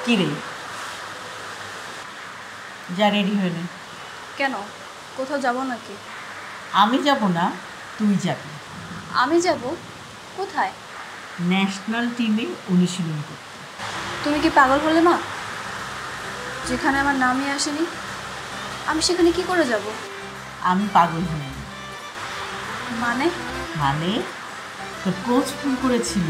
কি রে, যা রেডি হয়ে নে। কেন, কোথাও যাব নাকি? আমি যাব না, তুই যাবি। আমি যাব? কোথায়? ন্যাশনাল টিমে অনুশীলন করতে। তুমি কি পাগল হলে মা? যেখানে আমার নামই আসেনি আমি সেখানে কি করে যাব? আমি পাগল হইনি। মানে? মানে তোর কোচ ফোন করেছিল,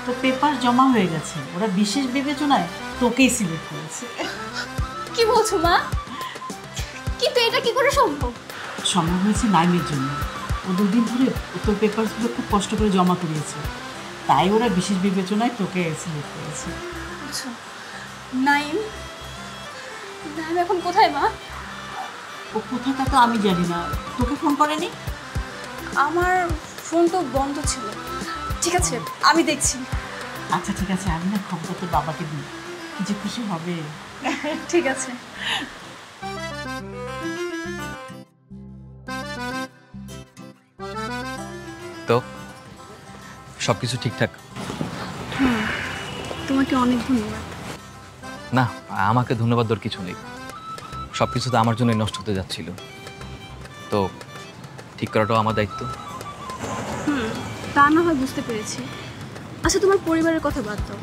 তো পেপার জমা হয়ে গেছে, ওরা বিশেষ বিবেচনায় তোকেই সিলেক্ট করেছে। কি বলছো মা? কিন্তু এটা কি করে সম্ভব? সম্ভব হয়েছে নাইমের জন্য। ও দুদিন ধরে তোর পেপারসগুলো খুব কষ্ট করে জমা করিয়েছে, তাই ওরা বিশেষ বিবেচনায় তোকে সিলেক্ট করেছে। আচ্ছা, নাইম নাইম এখন কোথায় মা? ও কোথায় তা তো আমি জানি না। তোকে ফোন করেনি? আমার ফোন তো বন্ধ ছিল। ঠিক আছে, আমি দেখছি। আচ্ছা ঠিক আছে, আমি না খবরটা তোর বাবাকে দিই, কি যে খুশি হবে। ঠিক আছে। তো সব কিছু ঠিকঠাক? তোমাকে অনেক ধন্যবাদ। না, আমাকে ধন্যবাদ দেওয়ার কিছু নেই। সব কিছু তো আমার জন্যই নষ্ট হতে যাচ্ছিল, তো ঠিক করাটাও আমার দায়িত্ব। তা না হয় বুঝতে পেরেছি। আচ্ছা, তোমার পরিবারের কথা বাদ দাও।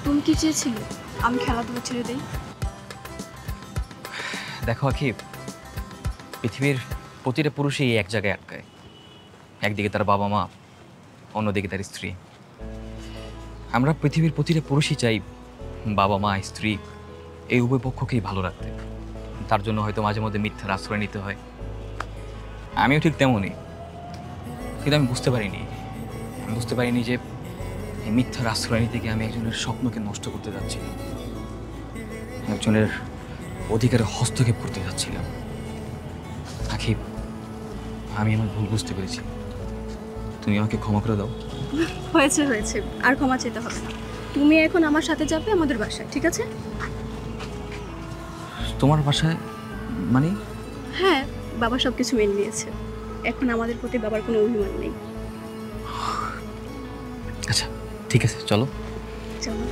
তুমি কি চেয়েছিলে আমি খেলাধুলা ছেড়ে দিই? দেখো আখি, পৃথিবীর প্রতিটা পুরুষই এক জায়গায় আটকায়। একদিকে তার বাবা মা, অন্যদিকে তার স্ত্রী। আমরা পৃথিবীর প্রতিটা পুরুষই চাই বাবা মা স্ত্রী এই উভয় পক্ষকেই ভালো রাখতে। তার জন্য হয়তো মাঝে মধ্যে মিথ্যার আশ্রয় নিতে হয়। আমিও ঠিক তেমনই, কিন্তু আমি বুঝতে পারিনি যে এই মিথ্যার আশ্রয় নিতে গিয়ে আমি একজনের স্বপ্নকে নষ্ট করতে যাচ্ছিলাম, একজনের অধিকারে হস্তক্ষেপ করতে যাচ্ছিলাম। আখি, আমি আমার ভুল বুঝতে পেরেছি, তুমি আমাকে ক্ষমা করে দাও। হয়েছে হয়েছে, আর ক্ষমা চেতে হবে না। তুমি এখন আমার সাথে যাবে আমাদের বাসায়, ঠিক আছে? তোমার বাসায় মানে? হ্যাঁ, বাবা সব কিছু মেনে নিয়েছে। এখন আমাদের প্রতি বাবার কোনো অভিমান নেই। আচ্ছা ঠিক আছে, চলো। চলো।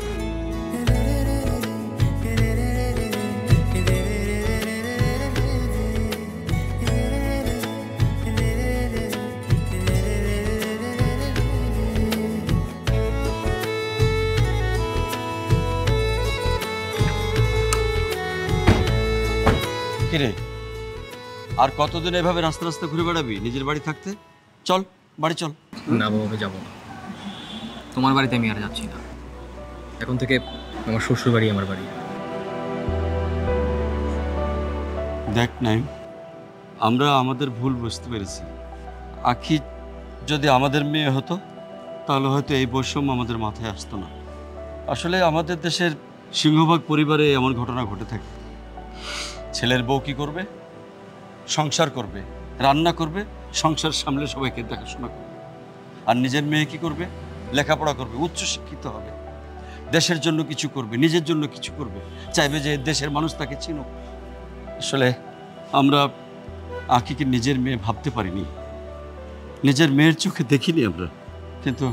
কিরে, আর কতদিন এভাবে রাস্তা রাস্তা ঘুরে বেড়াবি নিজের বাড়ি থাকতে? চল বাড়ি চল। না বাবা, যাবো না। তোমার বাড়িতে আমি আর যাচ্ছি না। এখন থেকে আমার শ্বশুর বাড়ি আমার বাড়ি। দেখ নাইম, আমরা আমাদের ভুল বুঝতে পেরেছি। আখি যদি আমাদের মেয়ে হতো তাহলে হয়তো এই বৈষম্য আমাদের মাথায় আসতো না। আসলে আমাদের দেশের সিংহভাগ পরিবারে এমন ঘটনা ঘটে থাকে। ছেলের বউ কি করবে? সংসার করবে, রান্না করবে, সংসার সামলে সবাইকে দেখাশোনা করবে। আর নিজের মেয়ে কি করবে? লেখাপড়া করবে, উচ্চশিক্ষিত হবে, দেশের জন্য কিছু করবে, নিজের জন্য কিছু করবে, চাইবে যে দেশের মানুষ তাকে চিনুক। আসলে আমরা আঁকিকে নিজের মেয়ে ভাবতে পারিনি, নিজের মেয়ের চোখে দেখিনি আমরা। কিন্তু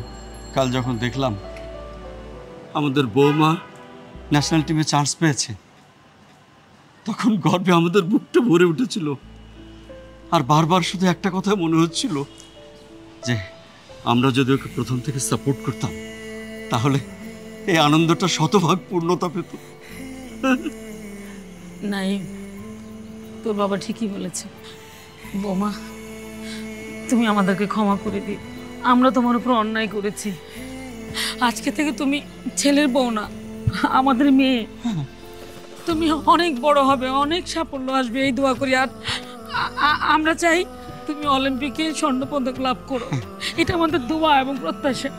কাল যখন দেখলাম আমাদের বৌমা ন্যাশনাল টিমে চান্স পেয়েছে, তখন গর্বে আমাদের বুকটা ভরে উঠেছিল। আর বারবার শুধু একটা কথা মনে হচ্ছিল যে আমরা যদি ওকে প্রথম থেকে সাপোর্ট করতাম তাহলে এই আনন্দটা শতভাগ পূর্ণতা পেত। নাই, তোর বাবা ঠিকই বলেছে। বৌমা, তুমি আমাদেরকে ক্ষমা করে দিও। আমরা তোমার উপর অন্যায় করেছি। আজকে থেকে তুমি ছেলের বউ না, আমাদের মেয়ে। তুমি অনেক বড় হবে, অনেক সাফল্য আসবে এই দোয়া করি। আর আমরা চাই তুমি অলিম্পিকে স্বর্ণপদক লাভ করো, এটা আমাদের দোয়া এবং প্রত্যাশা।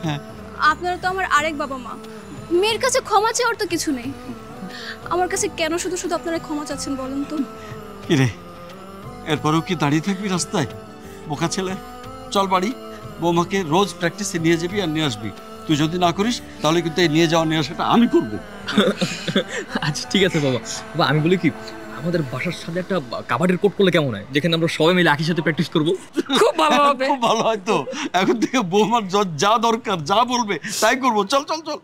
আপনারা তো আমার আরেক বাবা মা, মেয়ের কাছে ক্ষমা চাওয়ার তো কিছু নেই। আমার কাছে কেন শুধু শুধু আপনারা ক্ষমা চাচ্ছেন বলেন তো? কিরে, এরপরেও কি দাঁড়িয়ে থাকবি রাস্তায়? বোকা ছেলে, চল বাড়ি। বৌমাকে রোজ প্র্যাকটিসে নিয়ে যাবি আর নিয়ে আসবি। তুই যদি না করিস তাহলে কিন্তু এই নিয়ে যাওয়া নিয়ে আসাটা আমি করবো। আচ্ছা ঠিক আছে বাবা। বাবা আমি বলি কি, আমাদের বাসার সাথে একটা কাবাডির কোর্ট করলে কেমন হয়, যেখানে আমরা সবাই মিলে একই সাথে প্র্যাকটিস করবো? খুব ভালো হবে। খুব ভালো হয় তো। এখন থেকে বৌমার যা দরকার, যা বলবে তাই করবো। চল চল চল।